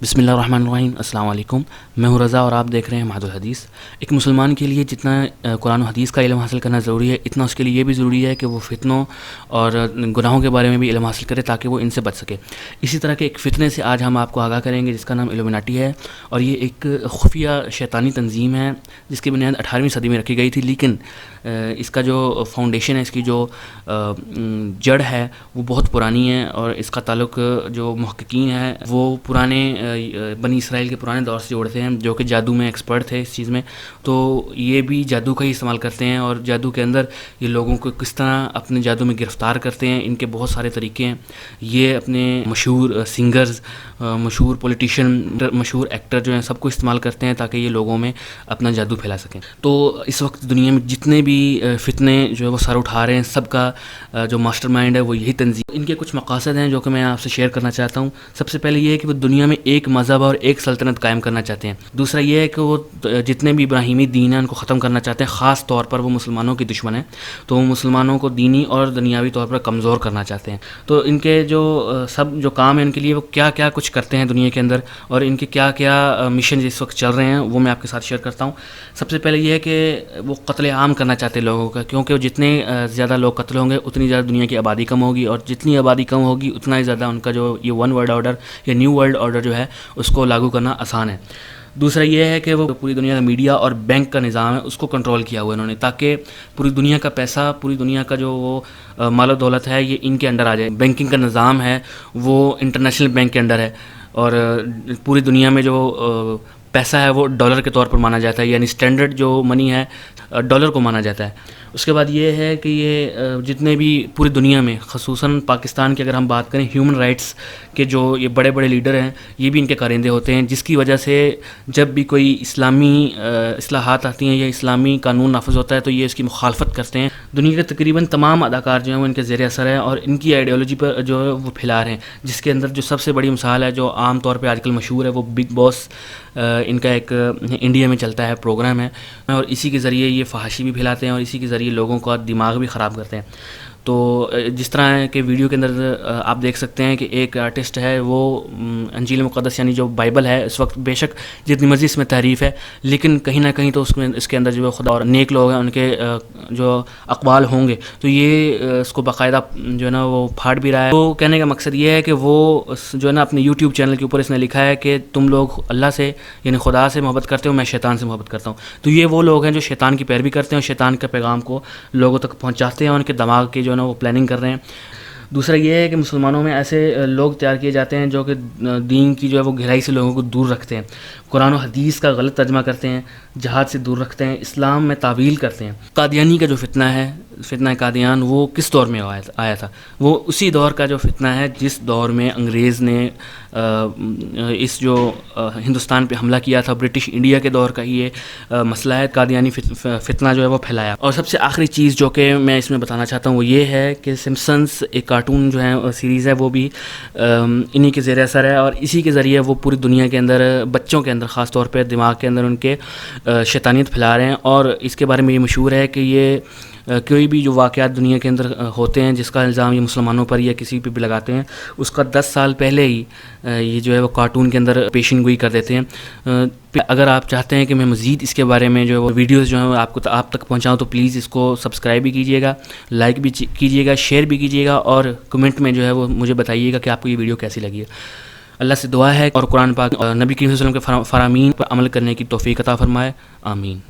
بسم اللہ الرحمن الرحیم۔ السلام علیکم، میں ہوں رضا اور آپ دیکھ رہے ہیں معاد الحدیث۔ ایک مسلمان کے لیے جتنا قرآن و حدیث کا علم حاصل کرنا ضروری ہے، اتنا اس کے لیے یہ بھی ضروری ہے کہ وہ فتنوں اور گناہوں کے بارے میں بھی علم حاصل کرے تاکہ وہ ان سے بچ سکے۔ اسی طرح کے ایک فتنے سے آج ہم آپ کو آگاہ کریں گے جس کا نام الومناٹی ہے، اور یہ ایک خفیہ شیطانی تنظیم ہے جس کی بنیاد 18ویں صدی میں رکھی گئی تھی، لیکن اس کا جو فاؤنڈیشن ہے، اس کی جو جڑ ہے وہ بہت پرانی ہے، اور اس کا تعلق جو محققین ہیں وہ پرانے بنی اسرائیل کے پرانے دور سے جوڑتے ہیں، جو کہ جادو میں ایکسپرٹ تھے اس چیز میں۔ تو یہ بھی جادو کا ہی استعمال کرتے ہیں، اور جادو کے اندر یہ لوگوں کو کس طرح اپنے جادو میں گرفتار کرتے ہیں، ان کے بہت سارے طریقے ہیں۔ یہ اپنے مشہور سنگرز، مشہور پولیٹیشین، مشہور ایکٹر جو ہیں سب کو استعمال کرتے ہیں تاکہ یہ لوگوں میں اپنا جادو پھیلا سکیں۔ تو اس وقت دنیا میں جتنے بھی فتنے جو ہے وہ سر اٹھا رہے ہیں، سب کا جو ماسٹر مائنڈ ہے وہ یہی تنظیم۔ ان کے کچھ مقاصد ہیں جو کہ میں آپ سے شیئر کرنا چاہتا ہوں۔ سب سے پہلے یہ ہے کہ وہ دنیا میں ایک مذہب اور ایک سلطنت قائم کرنا چاہتے ہیں۔ دوسرا یہ ہے کہ وہ جتنے بھی ابراہیمی دین ہیں ان کو ختم کرنا چاہتے ہیں، خاص طور پر وہ مسلمانوں کی دشمن ہیں، تو وہ مسلمانوں کو دینی اور دنیاوی طور پر کمزور کرنا چاہتے ہیں۔ تو ان کے جو کام ہیں ان کے لیے وہ کیا کیا کچھ کرتے ہیں دنیا کے اندر، اور ان کے کیا کیا مشن اس وقت چل رہے ہیں وہ میں آپ کے ساتھ شیئر کرتا ہوں۔ سب سے پہلے یہ ہے کہ وہ قتل عام کرنا چاہتے ہیں لوگوں کا، کیونکہ جتنے زیادہ لوگ قتل ہوں گے اتنی زیادہ دنیا کی آبادی کم ہوگی، اور جتنی آبادی کم ہوگی اتنا ہی زیادہ ان کا جو یہ ون ورلڈ آرڈر یا نیو ورلڈ آرڈر جو ہے اس کو لاگو کرنا آسان ہے۔ دوسرا یہ ہے کہ وہ پوری دنیا کا میڈیا اور بینک کا نظام ہے اس کو کنٹرول کیا ہوا انہوں نے، تاکہ پوری دنیا کا پیسہ، پوری دنیا کا جو وہ مال و دولت ہے یہ ان کے انڈر آ جائے۔ بینکنگ کا نظام ہے وہ انٹرنیشنل بینک کے انڈر ہے، اور پوری دنیا میں جو پیسہ ہے وہ ڈالر کے طور پر مانا جاتا ہے، یعنی اسٹینڈرڈ جو منی ہے ڈالر کو مانا جاتا ہے۔ اس کے بعد یہ ہے کہ یہ جتنے بھی پوری دنیا میں، خصوصاً پاکستان کی اگر ہم بات کریں، ہیومن رائٹس کے جو یہ بڑے بڑے لیڈر ہیں یہ بھی ان کے کارندے ہوتے ہیں، جس کی وجہ سے جب بھی کوئی اسلامی اصلاحات آتی ہیں یا اسلامی قانون نافذ ہوتا ہے تو یہ اس کی مخالفت کرتے ہیں۔ دنیا کے تقریباً تمام اداکار جو ہیں وہ ان کے زیر اثر ہیں اور ان کی آئیڈیالوجی پر جو ہے وہ پھیلا رہے ہیں، جس کے اندر جو سب سے بڑی مثال ہے جو عام طور پہ آج کل مشہور ہے وہ بگ باس، ان کا ایک انڈیا میں چلتا ہے پروگرام ہے، اور اسی کے ذریعے یہ فحاشی بھی پھیلاتے ہیں اور اسی کے ذریعے لوگوں کا دماغ بھی خراب کرتے ہیں۔ تو جس طرح کہ ویڈیو کے اندر آپ دیکھ سکتے ہیں کہ ایک آرٹسٹ ہے، وہ انجیل مقدس یعنی جو بائبل ہے، اس وقت بے شک جتنی مرضی اس میں تحریف ہے، لیکن کہیں نہ کہیں تو اس کے اندر جو خدا اور نیک لوگ ہیں ان کے جو اقوال ہوں گے تو یہ اس کو باقاعدہ جو ہے نا وہ پھاڑ بھی رہا ہے۔ تو کہنے کا مقصد یہ ہے کہ وہ جو ہے نا اپنے یوٹیوب چینل کے اوپر اس نے لکھا ہے کہ تم لوگ اللہ سے یعنی خدا سے محبت کرتے ہو، میں شیطان سے محبت کرتا ہوں۔ تو یہ وہ لوگ ہیں جو شیطان کی پیروی کرتے ہیں اور شیطان کے پیغام کو لوگوں تک پہنچاتے ہیں، اور ان کے دماغ کے جو ہے نا وہ پلاننگ کر رہے ہیں۔ دوسرا یہ ہے کہ مسلمانوں میں ایسے لوگ تیار کیے جاتے ہیں جو کہ دین کی جو ہے وہ گہرائی سے لوگوں کو دور رکھتے ہیں، قرآن و حدیث کا غلط ترجمہ کرتے ہیں، جہاد سے دور رکھتے ہیں، اسلام میں تعویل کرتے ہیں۔ قادیانی کا جو فتنہ ہے، فتنہ قادیان، وہ کس دور میں آیا تھا؟ وہ اسی دور کا جو فتنہ ہے جس دور میں انگریز نے اس جو ہندوستان پہ حملہ کیا تھا، برٹش انڈیا کے دور کا یہ مسئلہ ہے۔ قادیانی فتنہ جو ہے وہ پھیلایا۔ اور سب سے آخری چیز جو کہ میں اس میں بتانا چاہتا ہوں وہ یہ ہے کہ سمپسنس ایک کارٹون جو ہے سیریز ہے، وہ بھی انہی کے زیر اثر ہے، اور اسی کے ذریعے وہ پوری دنیا کے اندر بچوں کے اندر خاص طور پہ دماغ کے اندر ان کے شیطانیت پھیلا رہے ہیں۔ اور اس کے بارے میں یہ مشہور ہے کہ یہ کوئی بھی جو واقعات دنیا کے اندر ہوتے ہیں جس کا الزام یہ مسلمانوں پر یا کسی پہ بھی لگاتے ہیں، اس کا 10 سال پہلے ہی یہ جو ہے وہ کارٹون کے اندر پیشن گوئی کر دیتے ہیں۔ اگر آپ چاہتے ہیں کہ میں مزید اس کے بارے میں جو ہے وہ ویڈیوز جو ہیں آپ تک پہنچاؤں تو پلیز اس کو سبسکرائب بھی کیجیے گا، لائک بھی کیجیے گا، شیئر بھی کیجیے گا، اور کمنٹ میں جو ہے وہ مجھے بتائیے گا کہ آپ کو یہ ویڈیو کیسی لگی ہے۔ اللہ سے دعا ہے اور قرآن پاک اور نبی کریم صلی اللہ علیہ وسلم کے فرامین پر عمل کرنے کی توفیق عطا فرمائے، آمین۔